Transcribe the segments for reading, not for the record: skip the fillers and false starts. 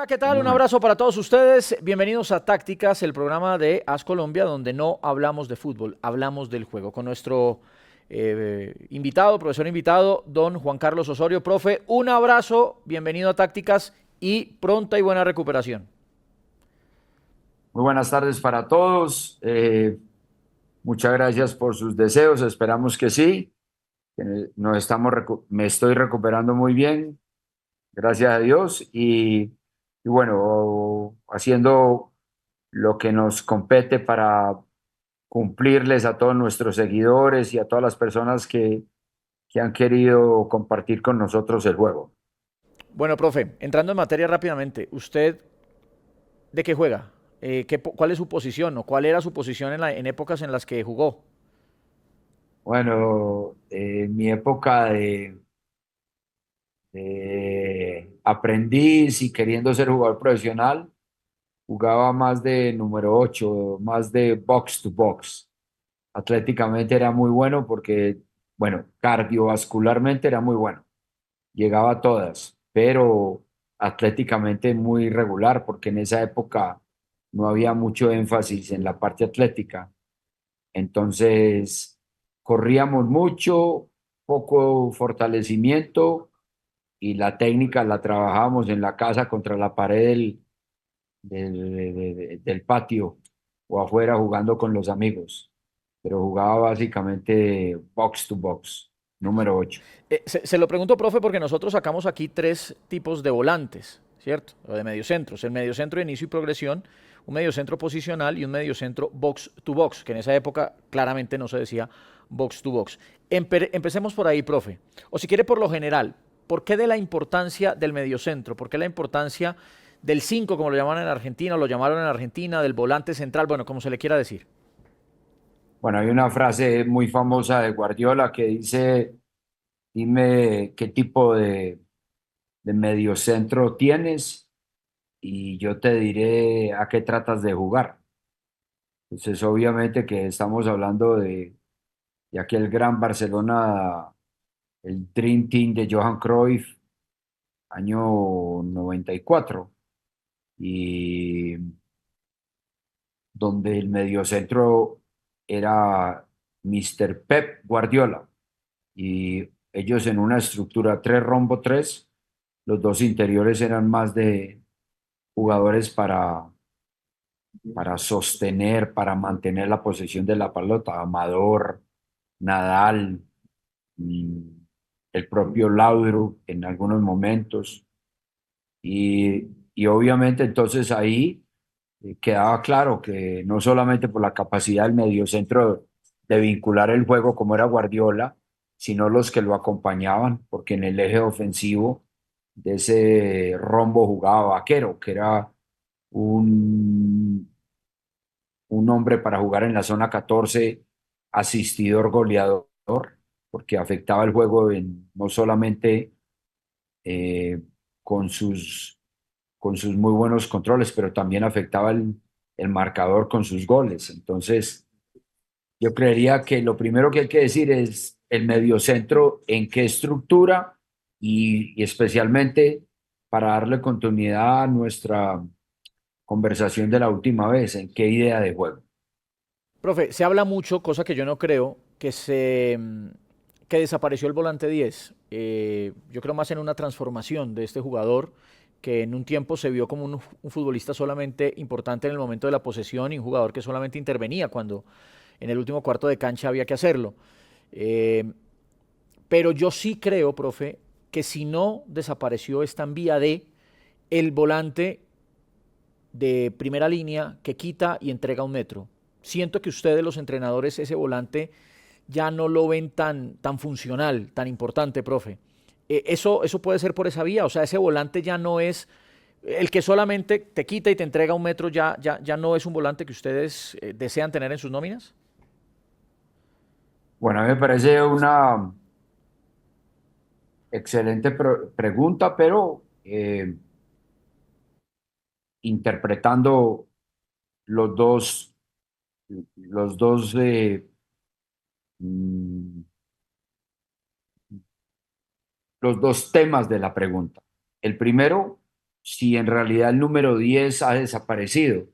Hola, ¿qué tal? Un abrazo para todos ustedes. Bienvenidos a Tácticas, el programa de AS Colombia, donde no hablamos de fútbol, hablamos del juego. Con nuestro invitado, profesor invitado, don Juan Carlos Osorio. Profe, un abrazo, bienvenido a Tácticas y pronta y buena recuperación. Muy buenas tardes para todos. Muchas gracias por sus deseos. Esperamos que sí. Me estoy recuperando muy bien, gracias a Dios. Y bueno, haciendo lo que nos compete para cumplirles a todos nuestros seguidores y a todas las personas que han querido compartir con nosotros el juego. Bueno, profe, entrando en materia rápidamente, ¿usted de qué juega? ¿Cuál es su posición o cuál era su posición en épocas en las que jugó? Bueno, en mi época de aprendiz y queriendo ser jugador profesional, jugaba más de número 8, más de box to box. Atléticamente era muy bueno porque, bueno, cardiovascularmente era muy bueno. Llegaba a todas, pero atléticamente muy regular porque en esa época no había mucho énfasis en la parte atlética. Entonces, corríamos mucho, poco fortalecimiento y la técnica la trabajábamos en la casa contra la pared del patio o afuera jugando con los amigos, pero jugaba básicamente box to box, número 8. Se lo pregunto, profe, porque nosotros sacamos aquí tres tipos de volantes, ¿cierto? O de mediocentros. El mediocentro de inicio y progresión, un mediocentro posicional y un mediocentro box to box, que en esa época claramente no se decía box to box. Empecemos por ahí, profe. O si quiere, por lo general, ¿por qué de la importancia del mediocentro? ¿Por qué la importancia del 5, como lo llaman en Argentina, o lo llamaron en Argentina, del volante central, bueno, como se le quiera decir? Bueno, hay una frase muy famosa de Guardiola que dice, dime qué tipo de mediocentro tienes y yo te diré a qué tratas de jugar. Entonces, obviamente que estamos hablando de aquel gran Barcelona, el Dream Team de Johan Cruyff, año 94, y donde el mediocentro era Mr. Pep Guardiola, y ellos en una estructura 3-rombo-3, los dos interiores eran más de jugadores para sostener, para mantener la posesión de la pelota. Amador, Nadal, mm, el propio Laudrup en algunos momentos. Y obviamente entonces ahí quedaba claro que no solamente por la capacidad del mediocentro de vincular el juego como era Guardiola, sino los que lo acompañaban, porque en el eje ofensivo de ese rombo jugaba Vaquero, que era un, un hombre para jugar en la zona 14, asistidor, goleador, porque afectaba el juego no solamente eh, con con sus muy buenos controles, pero también afectaba el marcador con sus goles. Entonces, yo creería que lo primero que hay que decir es el mediocentro, en qué estructura y especialmente para darle continuidad a nuestra conversación de la última vez, en qué idea de juego. Profe, se habla mucho, cosa que yo no creo, que desapareció el volante 10. Yo creo más en una transformación de este jugador que en un tiempo se vio como un futbolista solamente importante en el momento de la posesión y un jugador que solamente intervenía cuando en el último cuarto de cancha había que hacerlo. Eh, pero yo sí creo, profe, que si no desapareció esta en vía de el volante de primera línea que quita y entrega un metro. Siento que ustedes, los entrenadores, ese volante ya no lo ven tan funcional, tan importante, profe. Eso puede ser por esa vía, o sea, ese volante ya no es el que solamente te quita y te entrega un metro, ya no es un volante que ustedes desean tener en sus nóminas. Bueno, a mí me parece una excelente pregunta, pero interpretando los dos, los dos, mm, los dos temas de la pregunta. El primero, si en realidad el número 10 ha desaparecido.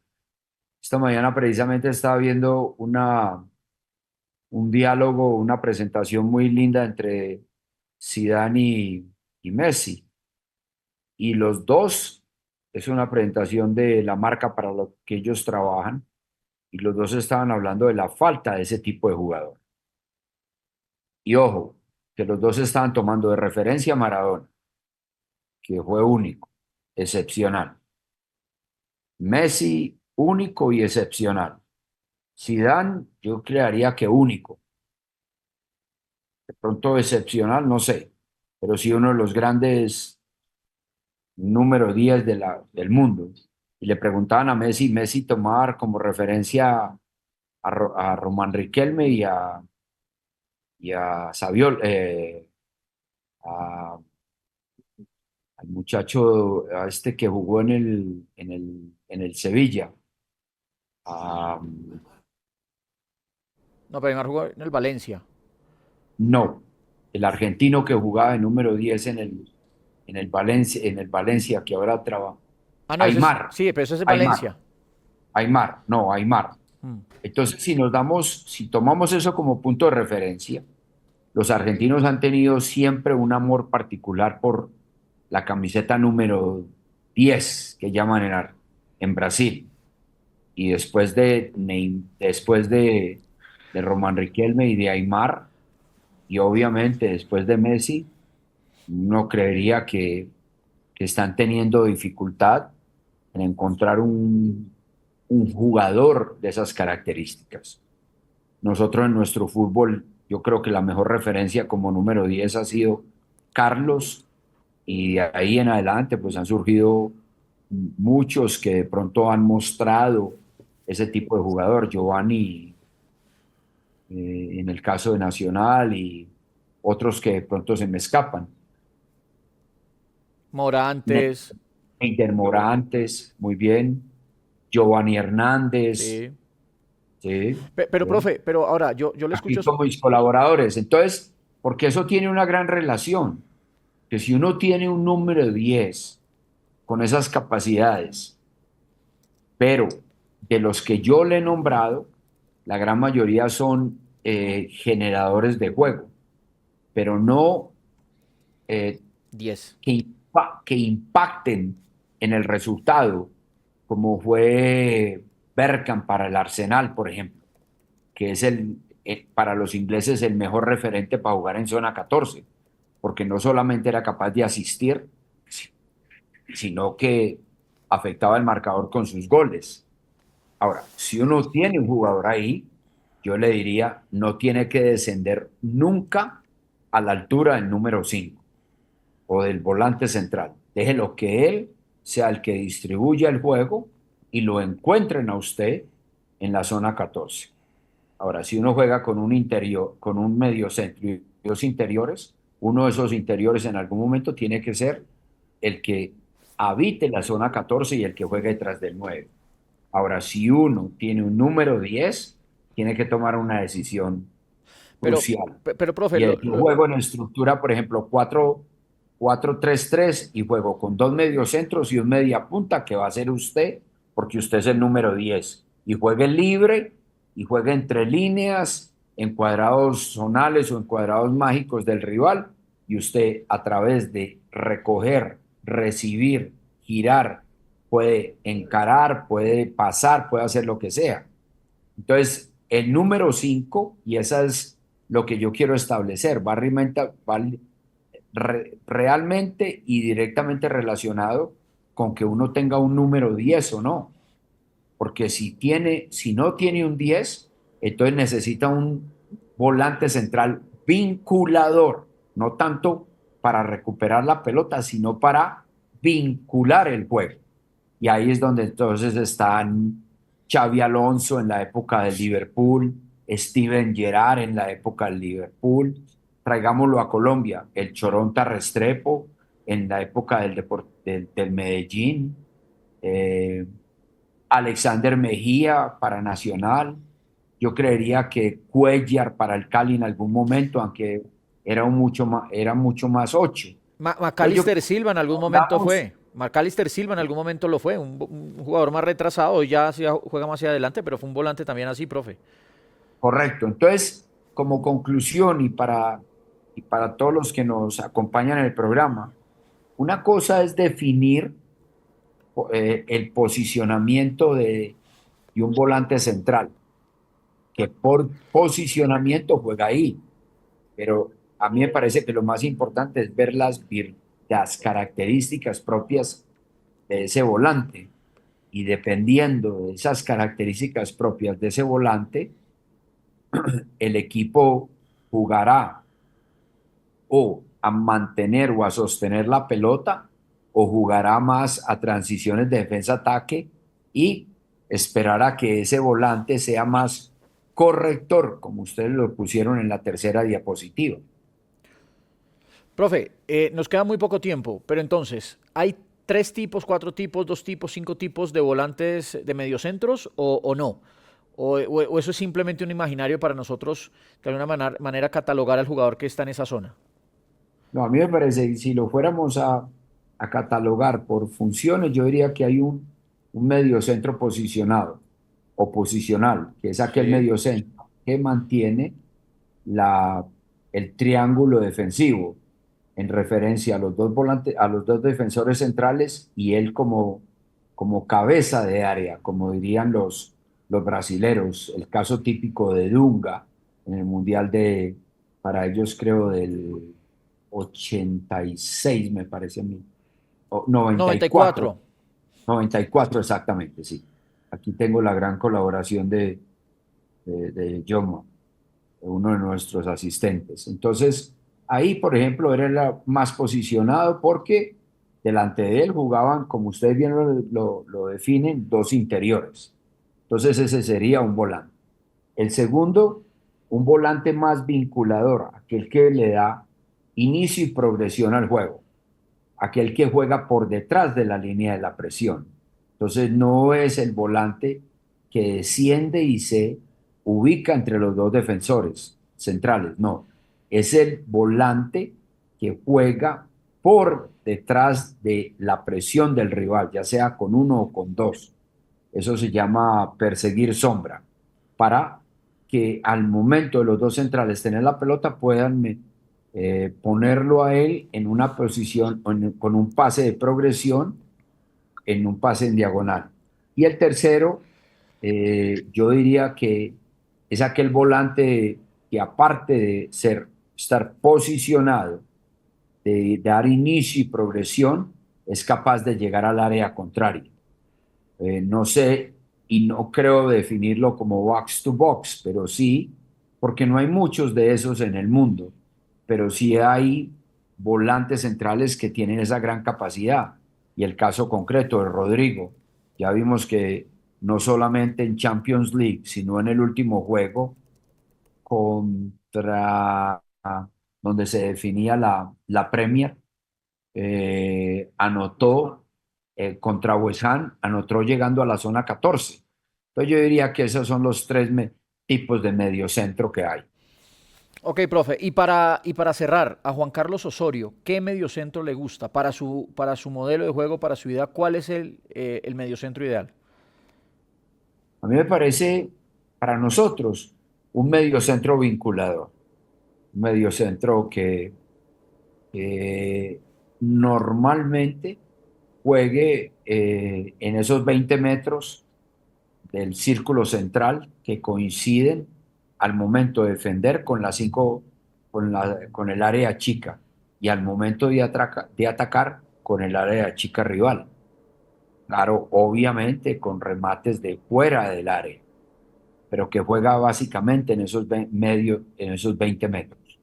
Esta mañana precisamente estaba viendo un diálogo, una presentación muy linda entre Zidane y Messi. Y los dos, es una presentación de la marca para lo que ellos trabajan, y los dos estaban hablando de la falta de ese tipo de jugador. Y ojo, que los dos estaban tomando de referencia a Maradona, que fue único, excepcional. Messi, único y excepcional. Zidane, yo creería que único. De pronto excepcional, no sé, pero sí uno de los grandes número 10 del mundo. Y le preguntaban a Messi, Messi tomar como referencia a Román Riquelme y a Saviol, a- al muchacho, a este que jugó en el Sevilla. a- No, pero Neymar jugó en el Valencia. no, el argentino que jugaba de número 10 en el Valencia, que ahora trabaja. Ah, no, ese es, Aymar, sí, pero ese es Aymar, Valencia. Aymar, no, Aymar. Mm. Entonces, si tomamos eso como punto de referencia, los argentinos han tenido siempre un amor particular por la camiseta número 10 que llaman en Brasil. Y después de Román Riquelme y de Aymar, y obviamente después de Messi, uno creería que están teniendo dificultad en encontrar un jugador de esas características. Nosotros en nuestro fútbol, yo creo que la mejor referencia como número 10 ha sido Carlos, y de ahí en adelante pues han surgido muchos que de pronto han mostrado ese tipo de jugador. Giovanni, en el caso de Nacional, y otros que de pronto se me escapan. Morantes, Eider Morantes, muy bien. Giovanni Hernández, sí. sí, Pero, sí. profe, pero ahora yo le Aquí escucho. como mis colaboradores. Entonces, porque eso tiene una gran relación, que si uno tiene un número 10 con esas capacidades, pero de los que yo le he nombrado, la gran mayoría son generadores de juego, pero no eh, 10. que impacten en el resultado, como fue Bergkamp para el Arsenal, por ejemplo, que es para los ingleses el mejor referente para jugar en zona 14, porque no solamente era capaz de asistir, sino que afectaba el marcador con sus goles. Ahora, si uno tiene un jugador ahí, yo le diría, no tiene que descender nunca a la altura del número 5 o del volante central. Déjelo que él sea el que distribuya el juego y lo encuentren a usted en la zona 14. Ahora, si uno juega con un interior, con un mediocentro y dos interiores, uno de esos interiores en algún momento tiene que ser el que habite la zona 14 y el que juegue detrás del 9. Ahora, si uno tiene un número 10, tiene que tomar una decisión Pero, crucial. pero, profe, Y yo juego en estructura, por ejemplo, 4-4-3-3, y juego con dos mediocentros y un media punta, que va a ser usted, porque usted es el número 10. Y juegue libre y juegue entre líneas, en cuadrados zonales o en cuadrados mágicos del rival. Y usted, a través de recoger, recibir, girar, puede encarar, puede pasar, puede hacer lo que sea. Entonces, el número 5, y esa es lo que yo quiero establecer, realmente y directamente relacionado con que uno tenga un número 10 o no. Porque si no tiene un 10, entonces necesita un volante central vinculador, no tanto para recuperar la pelota, sino para vincular el juego. Y ahí es donde entonces están Xavi Alonso en la época del Liverpool, Steven Gerrard en la época del Liverpool. Traigámoslo a Colombia, el Choronta Restrepo en la época del Medellín, eh, Alexander Mejía para Nacional. Yo creería que Cuellar para el Cali en algún momento, aunque era mucho más 8. Entonces yo Macalister creo que Silva en algún momento pongamos fue. McAllister Silva en algún momento lo fue, un jugador más retrasado, ya juega más hacia adelante, pero fue un volante también así, profe. Correcto. Entonces, como conclusión y para todos los que nos acompañan en el programa, una cosa es definir el posicionamiento de un volante central, que por posicionamiento juega ahí, pero a mí me parece que lo más importante es ver las características propias de ese volante y dependiendo de esas características propias de ese volante, el equipo jugará o a mantener o a sostener la pelota o jugará más a transiciones de defensa-ataque y esperará que ese volante sea más corrector, como ustedes lo pusieron en la tercera diapositiva. Profe, nos queda muy poco tiempo, pero entonces, ¿hay tres tipos, cuatro tipos, dos tipos, cinco tipos de volantes de mediocentros o no? O eso es simplemente un imaginario para nosotros, de alguna manera, catalogar al jugador que está en esa zona? No, a mí me parece, que si lo fuéramos a catalogar por funciones, yo diría que hay un mediocentro posicionado o posicional, que es aquel Sí. mediocentro que mantiene la, el triángulo defensivo en referencia a los dos volantes, a los dos defensores centrales y él como cabeza de área, como dirían los brasileros, el caso típico de Dunga en el Mundial para ellos creo del 86 me parece a mí, o 94, 94. 94 exactamente, sí. Aquí tengo la gran colaboración de Jomo, uno de nuestros asistentes. Entonces, ahí, por ejemplo, era más posicionado porque delante de él jugaban, como ustedes bien lo definen, dos interiores. Entonces, ese sería un volante. El segundo, un volante más vinculador, aquel que le da inicio y progresión al juego, aquel que juega por detrás de la línea de la presión. Entonces no es el volante que desciende y se ubica entre los dos defensores centrales, no, es el volante que juega por detrás de la presión del rival, ya sea con uno o con dos. Eso se llama perseguir sombra, para que al momento de los dos centrales tener la pelota puedan ponerlo a él en una posición con un pase de progresión, en un pase en diagonal. Y el tercero, yo diría que es aquel volante que aparte de estar posicionado, de dar inicio y progresión, es capaz de llegar al área contraria. No sé y no creo definirlo como box to box, pero sí, porque no hay muchos de esos en el mundo, pero sí hay volantes centrales que tienen esa gran capacidad. Y el caso concreto de Rodrigo, ya vimos que no solamente en Champions League, sino en el último juego contra donde se definía la Premier, anotó contra West Ham, anotó llegando a la zona 14. Entonces yo diría que esos son los tres tipos de mediocentro que hay. Ok, profe, y para cerrar, a Juan Carlos Osorio, ¿qué mediocentro le gusta para su modelo de juego, para su idea? ¿Cuál es el mediocentro ideal? A mí me parece, para nosotros, un mediocentro vinculador, un mediocentro que normalmente juegue en esos 20 metros del círculo central que coinciden al momento de defender con las cinco, con el área chica y al momento de atacar con el área chica rival. Claro, obviamente con remates de fuera del área, pero que juega básicamente en en esos 20 metros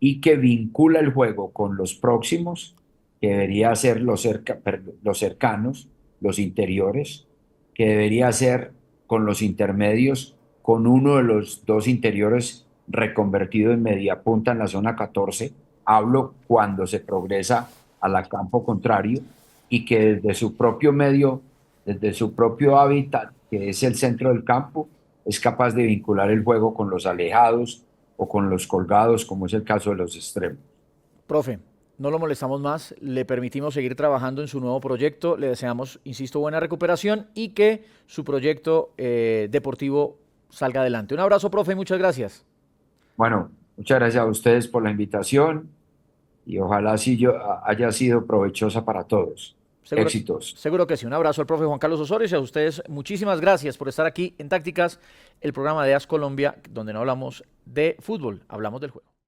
y que vincula el juego con los próximos, que debería ser los cercanos, los interiores, que debería ser con los intermedios, con uno de los dos interiores reconvertido en media punta en la zona 14. Hablo cuando se progresa a la campo contrario y que desde su propio medio, desde su propio hábitat, que es el centro del campo, es capaz de vincular el juego con los alejados o con los colgados, como es el caso de los extremos. Profe, no lo molestamos más, le permitimos seguir trabajando en su nuevo proyecto, le deseamos, insisto, buena recuperación y que su proyecto deportivo salga adelante. Un abrazo, profe, y muchas gracias. Bueno, muchas gracias a ustedes por la invitación y ojalá haya sido provechosa para todos. Seguro, Éxitos. seguro que sí. Un abrazo al profe Juan Carlos Osorio y a ustedes muchísimas gracias por estar aquí en Tácticas, el programa de AS Colombia, donde no hablamos de fútbol, hablamos del juego.